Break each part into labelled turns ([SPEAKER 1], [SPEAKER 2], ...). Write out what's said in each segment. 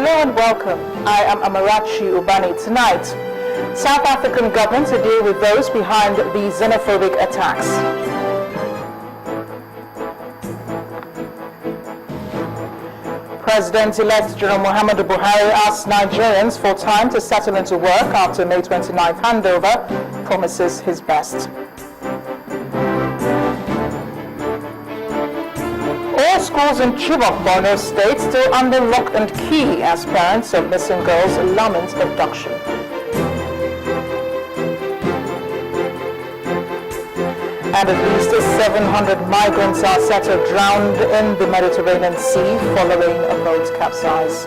[SPEAKER 1] Hello and welcome. I am Amarachi Ubani. Tonight, South African government to deal with those behind the xenophobic attacks. President-elect General Muhammadu Buhari asked Nigerians for time to settle into work after May 29th handover, promises his best. All schools in Chibok, Borno State still under lock and key as parents of missing girls lament abduction. And at least 700 migrants are said to have drowned in the Mediterranean Sea following a boat capsize.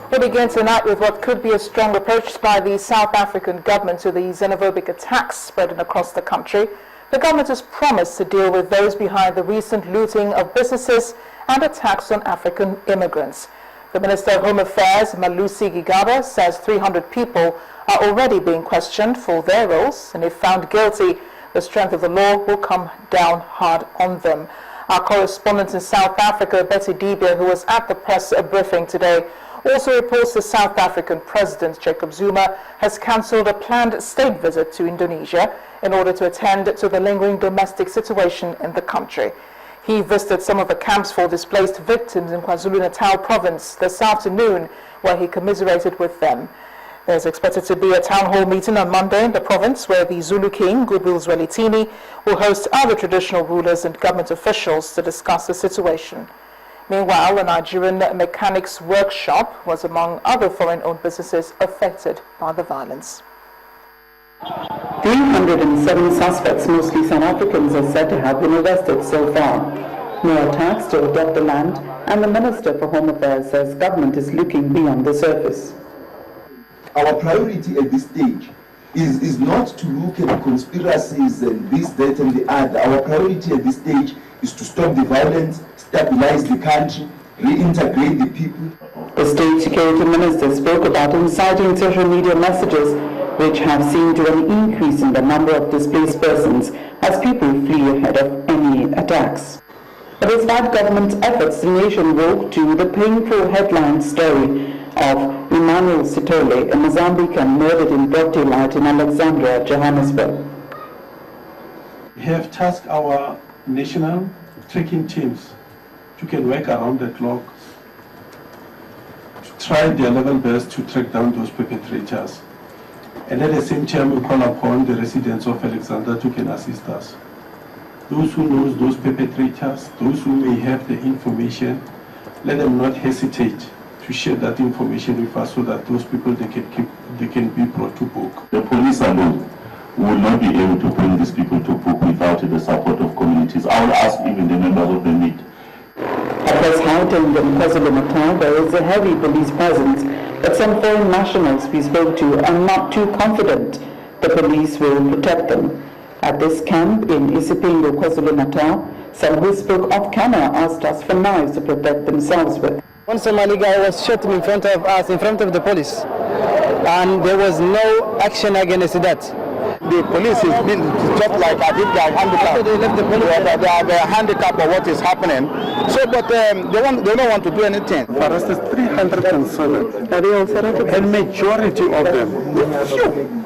[SPEAKER 1] We begin tonight with what could be a strong approach by the South African government to the xenophobic attacks spreading across the country. The government has promised to deal with those behind the recent looting of businesses and attacks on African immigrants. The Minister of Home Affairs, Malusi Gigaba, says 300 people are already being questioned for their roles, and if found guilty, the strength of the law will come down hard on them. Our correspondent in South Africa, Betty Dibia, who was at the press briefing today, also reports the South African President, Jacob Zuma, has cancelled a planned state visit to Indonesia in order to attend to the lingering domestic situation in the country. He visited some of the camps for displaced victims in KwaZulu-Natal province this afternoon, where he commiserated with them. There's expected to be a town hall meeting on Monday in the province where the Zulu King, Goodwill Zwelithini, will host other traditional rulers and government officials to discuss the situation. Meanwhile, a Nigerian mechanics workshop was among other foreign-owned businesses affected by the violence.
[SPEAKER 2] 307 suspects, mostly South Africans, are said to have been arrested so far. No attacks to adopt the land, and the Minister for Home Affairs says government is looking beyond the surface.
[SPEAKER 3] Our priority at this stage is not to look at conspiracies and this, that and the other. Our priority at this stage is to stop the violence, stabilize the country, reintegrate the people.
[SPEAKER 2] The State Security Minister spoke about inciting social media messages which have seen to an increase in the number of displaced persons as people flee ahead of any attacks. But despite government efforts, the nation woke to the painful headline story of Emmanuel Sitole, a Mozambican murdered in broad daylight in Alexandria, Johannesburg.
[SPEAKER 4] We have tasked our national tracking teams to can work around the clock to try their level best to track down those perpetrators. And at the same time, we call upon the residents of Alexandria to can assist us. Those who know those perpetrators, those who may have the information, let them not hesitate to share that information with us so that those people they can be brought to book.
[SPEAKER 5] The police alone will not be able to bring these people to book without the support of communities. I will ask even the members of the NIT.
[SPEAKER 2] At this height in KwaZulu-Natal, there is a heavy police presence, but some foreign nationals we spoke to are not too confident the police will protect them. At this camp in Isipingo, KwaZulu-Natal, some who spoke off camera asked us for knives to protect themselves with.
[SPEAKER 6] One Somali guy was shot in front of us, in front of the police, and there was no action against that.
[SPEAKER 7] The police is being just like as if they are handicapped.
[SPEAKER 6] They left the police.
[SPEAKER 7] They are handicapped of what is happening. So, but they don't want to do anything.
[SPEAKER 4] For us, it's 307.
[SPEAKER 2] Are they all South African?
[SPEAKER 4] And majority of them, few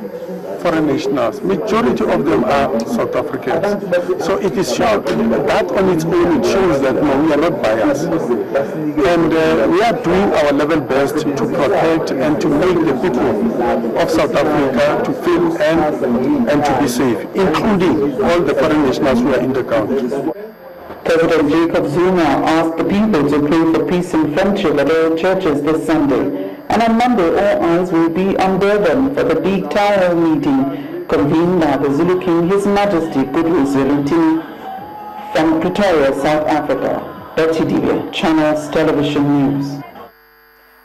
[SPEAKER 4] foreign nationals, majority of them are South Africans. So it is short. That on its own, it shows that no, we are not biased. And we are doing our level best to protect and to make the people of South Africa to feel and to be safe, including all the foreign nationals who are in the country.
[SPEAKER 2] President Jacob Zuma asked the people to pray for peace and friendship at all churches this Sunday. And on Monday, all eyes will be on Durban for the big town hall meeting convened by the Zulu King, His Majesty Goodwill Zwelithini. From Pretoria, South Africa, Betty Dibia, Channels Television News.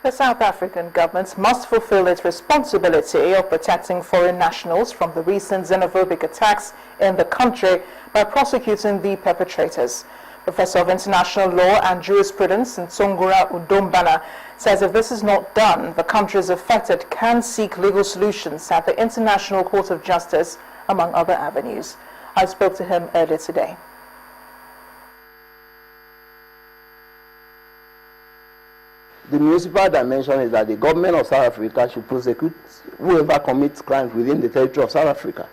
[SPEAKER 1] The South African government must fulfill its responsibility of protecting foreign nationals from the recent xenophobic attacks in the country by prosecuting the perpetrators. Professor of International Law and Jurisprudence Nsongura Udombana says if this is not done, the countries affected can seek legal solutions at the International Court of Justice among other avenues. I spoke to him earlier today.
[SPEAKER 8] The municipal dimension is that the government of South Africa should prosecute whoever commits crimes within the territory of South Africa.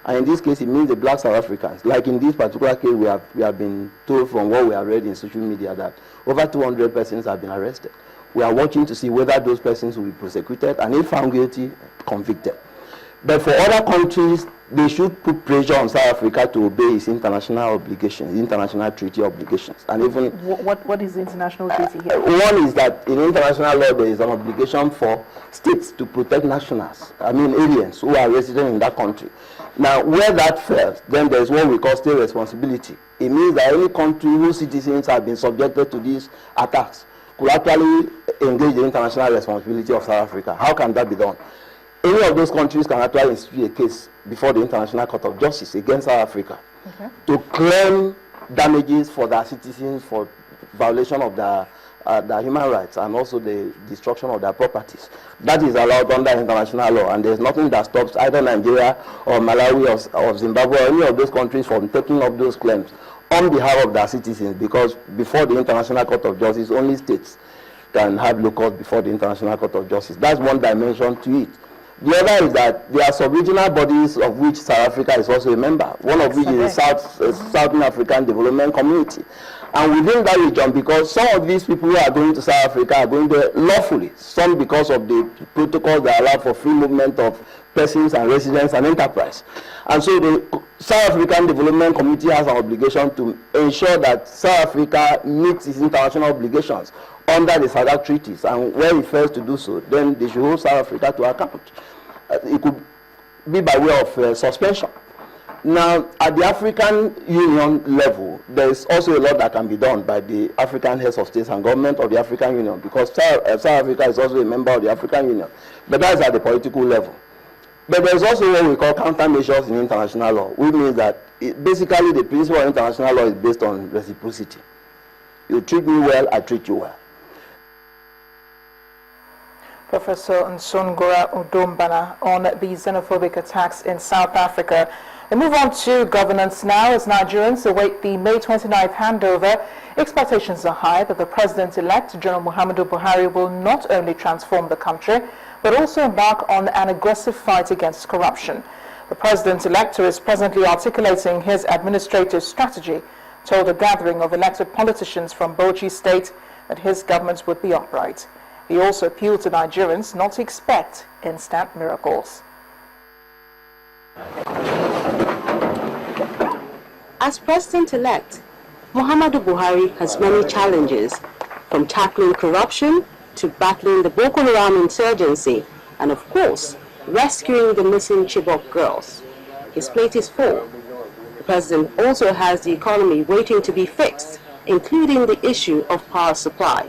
[SPEAKER 8] And in this case, it means the black South Africans. Like in this particular case, we have been told from what we have read in social media that over 200 persons have been arrested. We are watching to see whether those persons will be prosecuted and if found guilty, convicted. But for other countries, they should put pressure on South Africa to obey its international obligations, international treaty obligations. And even
[SPEAKER 1] what is the international treaty here?
[SPEAKER 8] One is that in international law there is an obligation for states to protect nationals, aliens who are resident in that country. Now, where that fails, then there is what we call state responsibility. It means that any country whose citizens have been subjected to these attacks could actually engage the international responsibility of South Africa. How can that be done? Any of those countries can actually institute a case before the International Court of Justice against South Africa to claim damages for their citizens for violation of their human rights and also the destruction of their properties. That is allowed under international law, and there's nothing that stops either Nigeria or Malawi or Zimbabwe or any of those countries from taking up those claims on behalf of their citizens, because before the International Court of Justice, only states can have locals before the International Court of Justice. That's one dimension to it. The other is that there are sub-regional bodies of which South Africa is also a member, one of which is the Southern African Development Community. And within that region, because some of these people who are going to South Africa are going there lawfully, some because of the protocols that allow for free movement of persons and residents and enterprise. And so the South African Development Community has an obligation to ensure that South Africa meets its international obligations under the SADC treaties, and where it fails to do so, then they should hold South Africa to account. It could be by way of suspension. Now, at the African Union level, there is also a lot that can be done by the African heads of states and government of the African Union, because South Africa is also a member of the African Union, but that is at the political level. But there is also what we call countermeasures in international law, which means that basically the principle of international law is based on reciprocity. You treat me well, I treat you well.
[SPEAKER 1] Professor Nsongora Udombana on the xenophobic attacks in South Africa. We move on to governance now as Nigerians await the May 29th handover. Expectations are high that the President-elect, General Muhammadu Buhari, will not only transform the country, but also embark on an aggressive fight against corruption. The President-elect, who is presently articulating his administrative strategy, told a gathering of elected politicians from Bauchi State that his government would be upright. He also appealed to Nigerians not to expect instant miracles.
[SPEAKER 9] As President-elect, Muhammadu Buhari has many challenges, from tackling corruption to battling the Boko Haram insurgency and, of course, rescuing the missing Chibok girls. His plate is full. The president also has the economy waiting to be fixed, including the issue of power supply.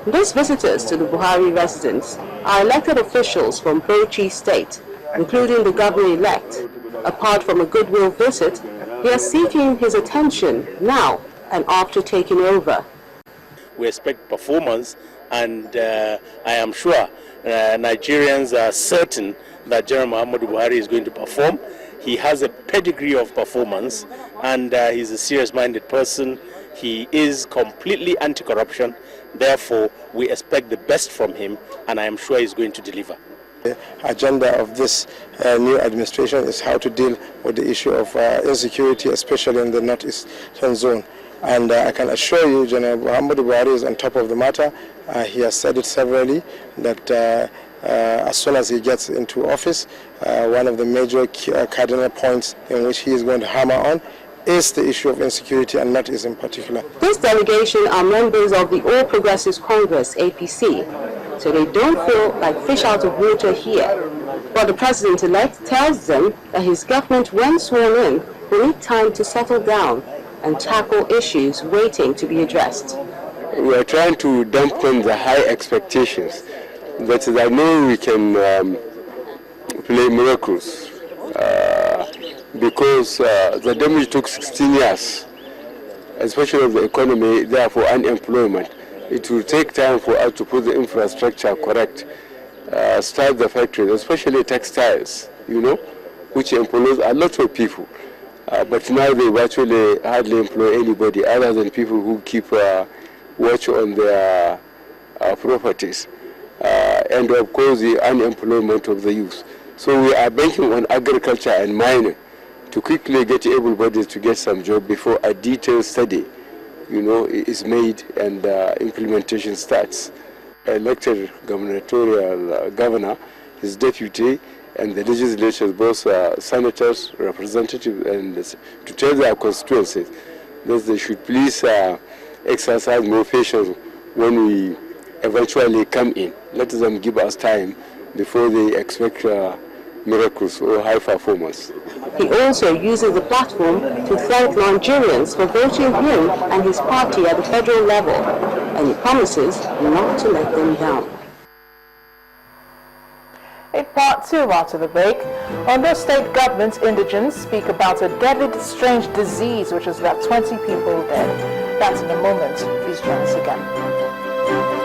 [SPEAKER 9] These visitors to the Buhari residence are elected officials from Bauchi State, including the governor-elect. Apart from a goodwill visit, they are seeking his attention now and after taking over.
[SPEAKER 10] We expect performance, and I am sure Nigerians are certain that General Muhammadu Buhari is going to perform. He has a pedigree of performance, and he's a serious-minded person. He is completely anti-corruption. Therefore, we expect the best from him, and I am sure he's going to deliver.
[SPEAKER 11] The agenda of this new administration is how to deal with the issue of insecurity, especially in the northeastern zone. And I can assure you, General Muhammadu Buhari is on top of the matter. He has said it severally that as soon as he gets into office, one of the major cardinal points in which he is going to hammer on is the issue of insecurity, and Northeast in particular.
[SPEAKER 9] This delegation are members of the All Progressives Congress, APC, so they don't feel like fish out of water here. But the president-elect tells them that his government, when sworn in, will need time to settle down and tackle issues waiting to be addressed.
[SPEAKER 12] We are trying to dampen the high expectations, but I know we can play miracles. Because the damage took 16 years, especially of the economy, therefore unemployment. It will take time for us to put the infrastructure correct. start the factories, especially textiles, which employs a lot of people. But now they virtually hardly employ anybody other than people who keep watch on their properties. And of course the unemployment of the youth. So we are banking on agriculture and mining to quickly get able bodies to get some job before a detailed study, is made and implementation starts. Elected gubernatorial governor, his deputy, and the legislatures, both senators, representatives, and to tell their constituencies that they should please exercise more patience when we eventually come in. Let them give us time before they expect miracles or high performance.
[SPEAKER 9] He also uses the platform to thank Nigerians for voting him and his party at the federal level, and he promises not to let them down.
[SPEAKER 1] In part 2 after the break, Ondo State government indigents speak about a deadly, strange disease which has left 20 people dead. That's in a moment. Please join us again.